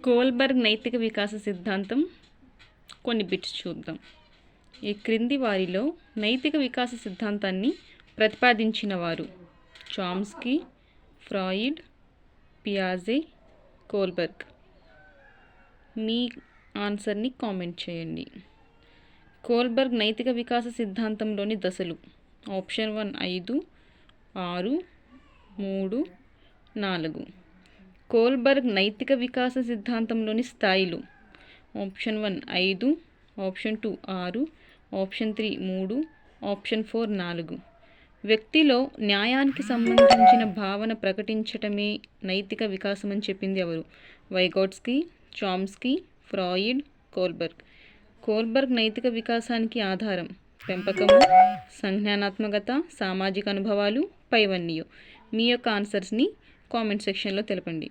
Kohlberg నైతిక వికాస సిద్ధాంతం కొన్ని బిట్స్ చూద్దాం. ఈ క్రింది వారిలో నైతిక వికాస సిద్ధాంతాన్ని ప్రతిపాదించిన వారు: చామ్స్కీ, ఫ్రాయిడ్, పియాజే, కోల్బర్గ్. మీ ఆన్సర్ని కామెంట్ చేయండి. కోల్బర్గ్ నైతిక వికాస సిద్ధాంతంలోని దశలు: ఆప్షన్ 1 5, 6, 3, 4. కోల్బర్గ్ నైతిక వికాస సిద్ధాంతంలోని స్థాయిలు: ఆప్షన్ 1 5, ఆప్షన్ 2 6, ఆప్షన్ 3 3, ఆప్షన్ 4 4. వ్యక్తిలో న్యాయానికి సంబంధించిన భావన ప్రకటించటమే నైతిక వికాసం అని చెప్పింది ఎవరు? Vygotsky, Chomsky, Freud, Kohlberg. Kohlberg నైతిక వికాసానికి ఆధారం: పెంపకము, సంజ్ఞానాత్మకత, సామాజిక అనుభవాలు, పైవన్నీ. మీ యొక్క ఆన్సర్స్ని కామెంట్ సెక్షన్లో తెలపండి.